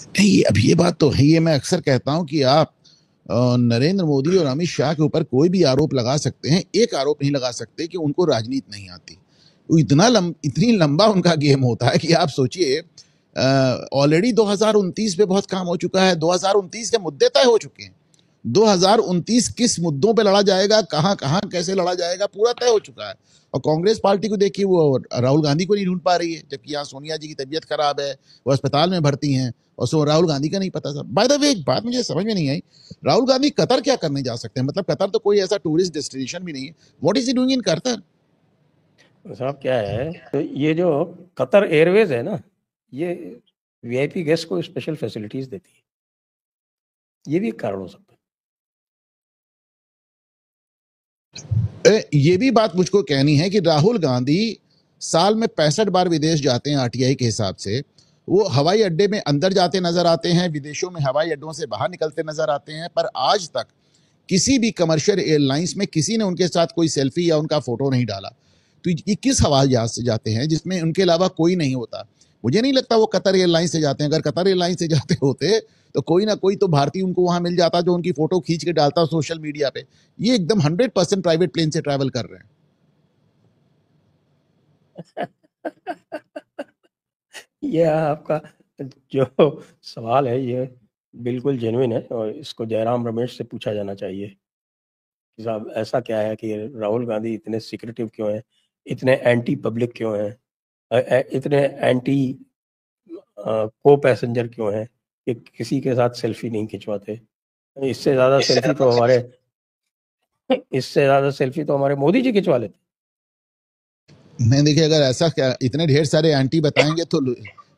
नहीं, अब ये बात तो है, ये मैं अक्सर कहता हूं कि आप नरेंद्र मोदी और अमित शाह के ऊपर कोई भी आरोप लगा सकते हैं, एक आरोप नहीं लगा सकते कि उनको राजनीति नहीं आती। वो इतनी लंबा उनका गेम होता है कि आप सोचिए, ऑलरेडी 2029 पे बहुत काम हो चुका है, 2029 के मुद्दे तय हो चुके हैं। 2029 किस मुद्दों पे लड़ा जाएगा, कहां कहां कैसे लड़ा जाएगा, पूरा तय हो चुका है। और कांग्रेस पार्टी को देखिए, वो राहुल गांधी को नहीं ढूंढ पा रही है, जबकि यहाँ सोनिया जी की तबीयत खराब है, वो अस्पताल में भर्ती हैं, और सो राहुल गांधी का नहीं पता था। बाय द वे, एक बात मुझे समझ में नहीं आई, राहुल गांधी कतर क्या करने जा सकते हैं? मतलब कतर तो कोई ऐसा टूरिस्ट डेस्टिनेशन भी नहीं है। What is he doing in Qatar? साहब क्या है, तो ये जो कतर एयरवेज है ना, ये वीआईपी गेस्ट को स्पेशल फैसिलिटीज देती है, ये भी एक कारण हो सकता ये भी बात मुझको कहनी है कि राहुल गांधी साल में 65 बार विदेश जाते हैं आरटीआई के हिसाब से। वो हवाई अड्डे में अंदर जाते नजर आते हैं, विदेशों में हवाई अड्डों से बाहर निकलते नजर आते हैं, पर आज तक किसी भी कमर्शियल एयरलाइंस में किसी ने उनके साथ कोई सेल्फी या उनका फोटो नहीं डाला। तो ये किस हवाई जहाज से जाते हैं जिसमें उनके अलावा कोई नहीं होता? मुझे नहीं लगता वो कतर एयरलाइंस से जाते हैं। अगर कतर एयरलाइंस से जाते होते तो कोई ना कोई तो भारतीय उनको वहां मिल जाता जो उनकी फोटो खींच के डालता सोशल मीडिया पे। ये एकदम 100% प्राइवेट प्लेन से ट्रैवल कर रहे हैं। है। ये आपका जो सवाल है, ये बिल्कुल जेन्युइन है, और इसको जयराम रमेश से पूछा जाना चाहिए कि साहब ऐसा क्या है कि राहुल गांधी इतने सिक्रेटिव क्यों हैं, इतने एंटी पब्लिक क्यों हैं, इतने एंटी को पैसेंजर क्यों हैं कि किसी के साथ सेल्फी नहीं खिंचवाते। इससे ज्यादा सेल्फी तो हमारे इससे ज्यादा सेल्फी तो हमारे मोदी जी खिंचवा लेते। मैं देखिए, अगर ऐसा क्या इतने ढेर सारे एंटी बताएंगे तो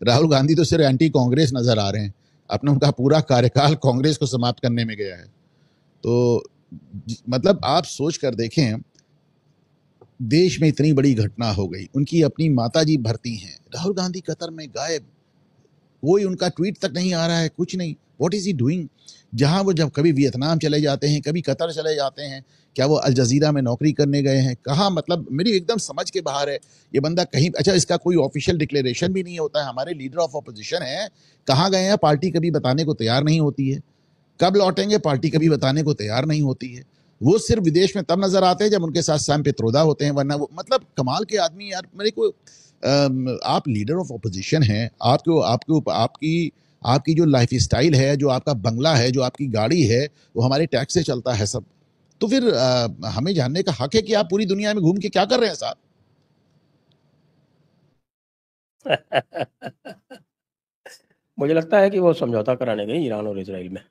राहुल गांधी तो सिर्फ एंटी कांग्रेस नजर आ रहे हैं। अपने उनका पूरा कार्यकाल कांग्रेस को समाप्त करने में गया है। तो मतलब आप सोच कर देखें, देश में इतनी बड़ी घटना हो गई, उनकी अपनी माताजी भर्ती हैं, राहुल गांधी कतर में गायब, कोई उनका ट्वीट तक नहीं आ रहा है, कुछ नहीं। What is he doing? जहां वो जब कभी वियतनाम चले जाते हैं, कभी कतर चले जाते हैं, क्या वो अल जजीरा में नौकरी करने गए हैं? कहाँ? मतलब मेरी एकदम समझ के बाहर है। ये बंदा कहीं, अच्छा इसका कोई ऑफिशियल डिक्लेरेशन भी नहीं होता है। हमारे लीडर ऑफ अपोजिशन है, कहाँ गए हैं पार्टी कभी बताने को तैयार नहीं होती है। कब लौटेंगे पार्टी कभी बताने को तैयार नहीं होती है। वो सिर्फ विदेश में तब नजर आते हैं जब उनके साथ सैम पित्रोदा होते हैं, वरना वो मतलब कमाल के आदमी यार। मेरे को आप लीडर ऑफ अपोजिशन हैं, आपको आपके आपकी आपकी जो लाइफ स्टाइल है, जो आपका बंगला है, जो आपकी गाड़ी है, वो हमारे टैक्स से चलता है सब। तो फिर हमें जानने का हक है कि आप पूरी दुनिया में घूम के क्या कर रहे हैं साहब। मुझे लगता है कि वो समझौता कराने गए ईरान और इसराइल में।